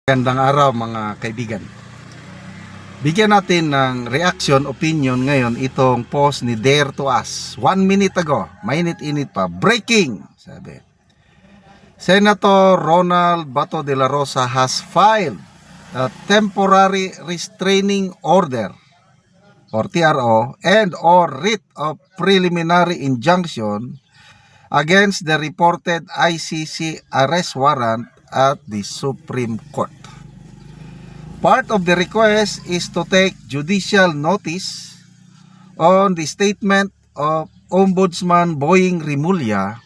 Magandang araw mga kaibigan. Bigyan natin ng reaction, opinion ngayon itong post ni Dare to Us 1 minute ago. Mainit-init pa. Breaking! Sabi. Senator Ronald Bato de la Rosa has filed a temporary restraining order or TRO and or writ of preliminary injunction against the reported ICC arrest warrant at the Supreme Court. Part of the request is to take judicial notice on the statement of Ombudsman Boying Rimulya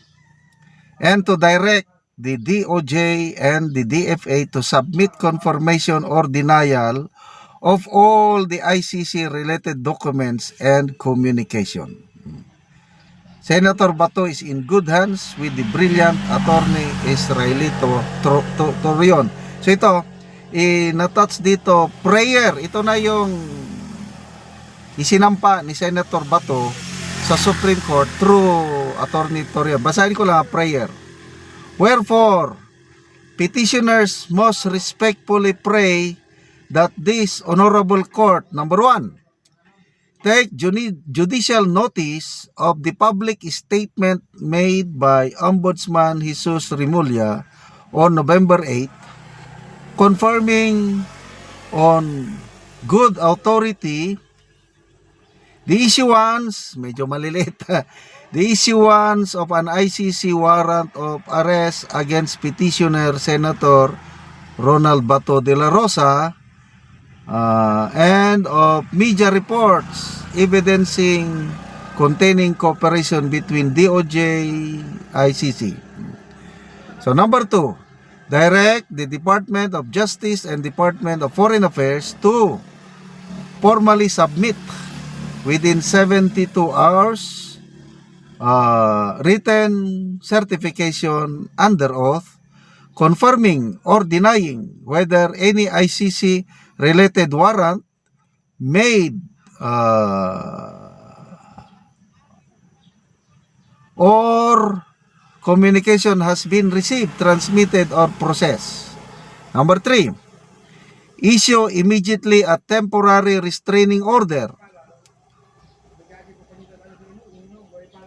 and to direct the DOJ and the DFA to submit confirmation or denial of all the ICC related documents and communication. Senator Bato is in good hands with the brilliant attorney Israelito Torion. So ito, na-touch dito, prayer. Ito na yung isinampa ni Senator Bato sa Supreme Court through attorney Torion. Basahin ko lang, prayer. Wherefore, petitioners most respectfully pray that this honorable court, number 1, take judicial notice of the public statement made by Ombudsman Jesus Rimulya on November 8, confirming on good authority the issuance, medyo maliliit, the issuance of an ICC warrant of arrest against petitioner Senator Ronald Bato de la Rosa and of media reports evidencing containing cooperation between DOJ ICC. So number 2, direct the Department of Justice and Department of Foreign Affairs to formally submit within 72 hours written certification under oath confirming or denying whether any ICC related warrant made or communication has been received, transmitted, or processed. Number 3, issue immediately a temporary restraining order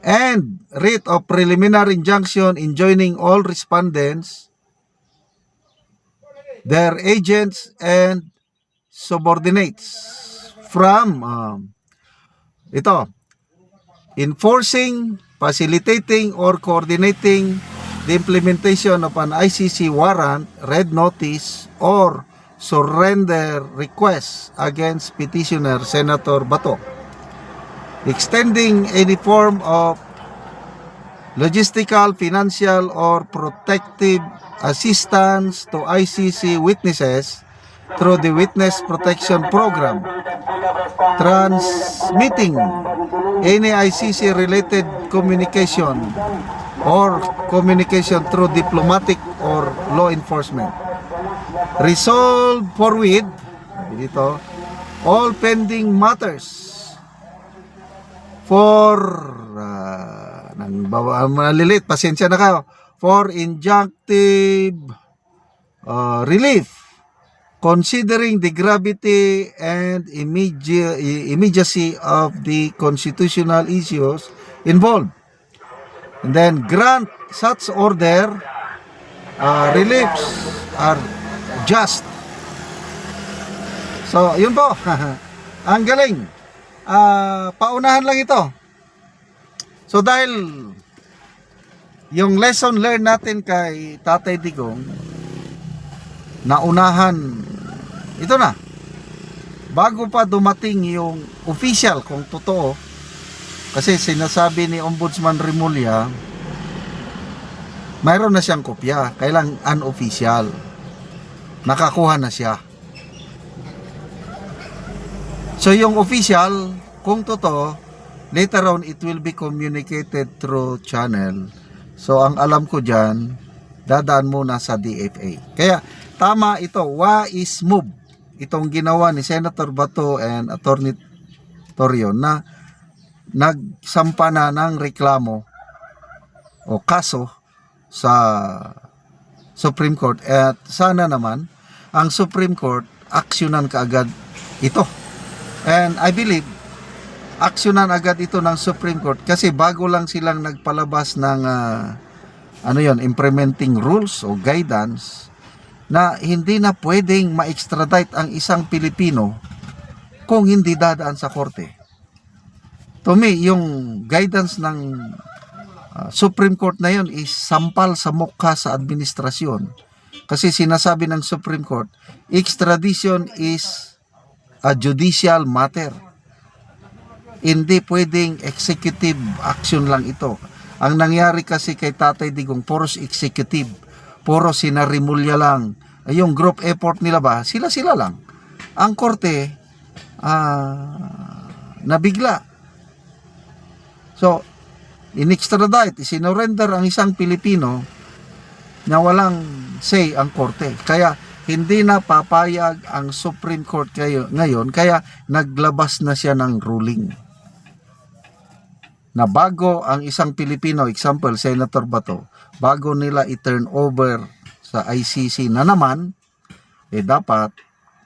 and writ of preliminary injunction enjoining all respondents, their agents, and subordinates from enforcing, facilitating, or coordinating the implementation of an ICC warrant, red notice, or surrender request against petitioner Senator Bato, extending any form of logistical, financial, or protective assistance to ICC witnesses through the Witness Protection Program, transmitting any ICC-related communication or communication through diplomatic or law enforcement. Resolve forthwith dito, all pending matters for malilit, pasensya na kayo, for injunctive relief, considering the gravity and immediacy of the constitutional issues involved, and then grant such order reliefs are just. So yun po. Ang galing. Paunahan lang ito. So dahil yung lesson learned natin kay Tatay Digong, naunahan, ito na, bago pa dumating yung official kung totoo, kasi sinasabi ni Ombudsman Rimulya mayroon na siyang kopya, kailang unofficial, nakakuha na siya. So yung official, kung totoo, later on it will be communicated through channel. So ang alam ko dyan, dadaan muna sa DFA. Kaya tama ito, wise move itong ginawa ni Senator Bato and Attorney Torion na nagsampa na ng reklamo o kaso sa Supreme Court. At sana naman ang Supreme Court, aksyonan kaagad ito. And I believe, aksyonan agad ito ng Supreme Court kasi bago lang silang nagpalabas ng implementing rules o guidance na hindi na pwedeng ma-extradite ang isang Pilipino kung hindi dadaan sa korte. To me, yung guidance ng Supreme Court na yun is sampal sa mukha sa administrasyon. Kasi sinasabi ng Supreme Court, extradition is a judicial matter. Hindi pwedeng executive action lang ito. Ang nangyari kasi kay Tatay Digong, puros executive, puros sinarimulya lang. Yung group effort nila ba, sila-sila lang. Ang korte, nabigla. So, in-extradite, isinorender ang isang Pilipino na walang say ang korte. Kaya, hindi na papayag ang Supreme Court ngayon, kaya naglabas na siya ng ruling. Na bago ang isang Pilipino, example, Senator Bato, bago nila i-turn over sa ICC na naman, dapat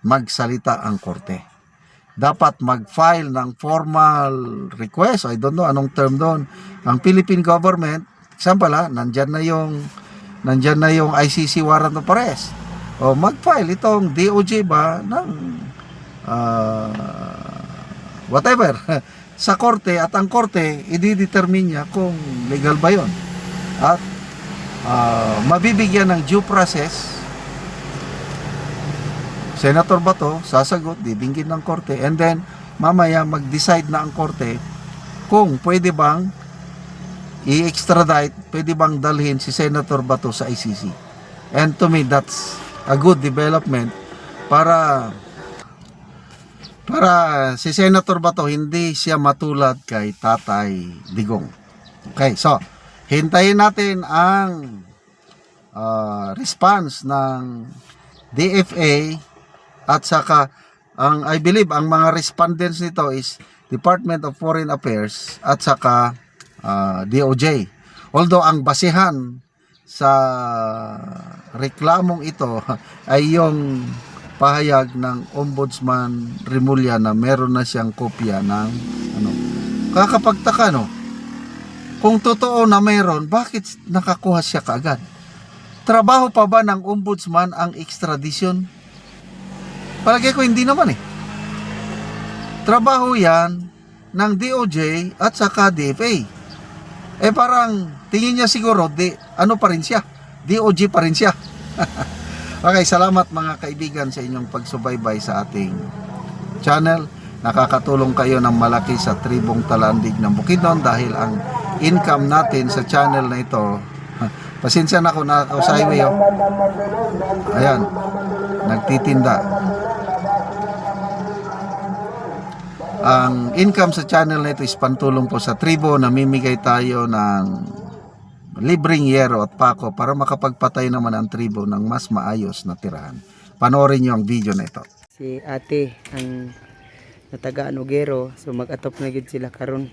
magsalita ang korte. Dapat mag-file ng formal request. I don't know anong term doon. Ang Philippine government, example nandyan na yung ICC warrant of arrest. O mag-file itong DOJ ba ng whatever sa korte, at ang korte i-determine niya kung legal ba yon. At mabibigyan ng due process. Senator Bato, sasagot, didinggin ng korte, and then mamaya mag-decide na ang korte kung pwede bang i-extradite, pwede bang dalhin si Senator Bato sa ICC. And to me, that's a good development para si Senator Bato hindi siya matulad kay Tatay Digong. Okay, so hintayin natin ang response ng DFA. At saka, I believe, ang mga respondents nito is Department of Foreign Affairs at saka DOJ. Although, ang basihan sa reklamong ito ay yung pahayag ng Ombudsman Remulla na meron na siyang kopya ng kakapagtaka, no? Kung totoo na meron, bakit nakakuha siya kaagad? Trabaho pa ba ng Ombudsman ang extradition? Palagay ko hindi naman Trabaho yan ng DOJ at saka DFA. Parang tingin niya siguro, ano pa rin siya? DOJ pa rin siya. Okay, salamat mga kaibigan sa inyong pagsubaybay sa ating channel. Nakakatulong kayo ng malaki sa tribong Talandig ng Bukidnon dahil ang income natin sa channel na ito, pasensya na ako na sa highway. Ayan, nagtitinda. Ang income sa channel na ito is pantulong po sa tribo. Namimigay tayo ng libreng yero at pako para makapagpatay naman ang tribo ng mas maayos na tirahan. Panoorin nyo ang video na ito. Si ate ang natagaan og gero, so mag-atop na gid sila karon.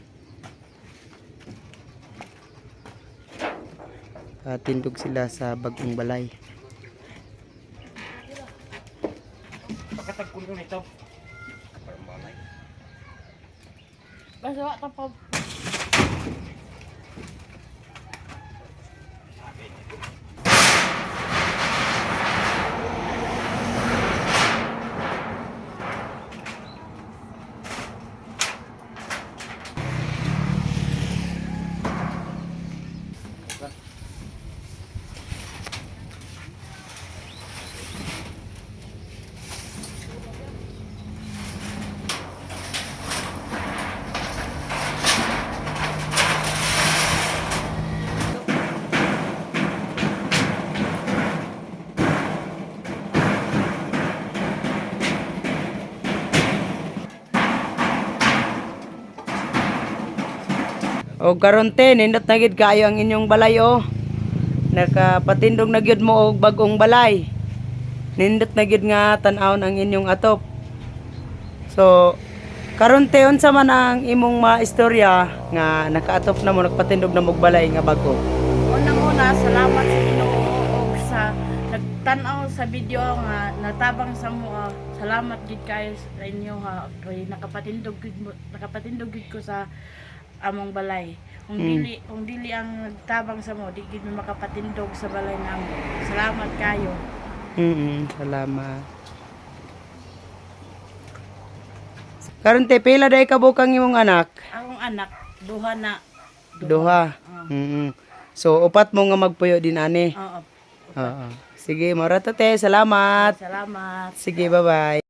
Tindog sila sa bagong balay. Pagkatagkulong nito. Basta wak pa. O karon te, nindot na gid kaayo ang inyong balay o. Nakapatindog na gyud mo og bagong balay. Nindot na gid nga tan-awon ang inyong atop. So karon te, unsa man ang imong maistorya nga nakaatop na mo, nagpatindog na mo og balay nga bago? Unang-una, salamat sa Ginoo og sa nagtanaw sa video nga natabang sa mo, salamat gid kayo sa inyo ha. Kay nakapatindog gid ko sa among balay. Kung dili ang nagtabang sa mo, di gid mo makapatindog sa balay namo. Salamat kayo. Salamat. Karon te pila day ka bukang imong anak? Akong anak, duha na. Duha. So upat mo nga magpuyo din ani. Oo. Oo. Sige, mara to te. Salamat. Salamat. Sige, bye-bye.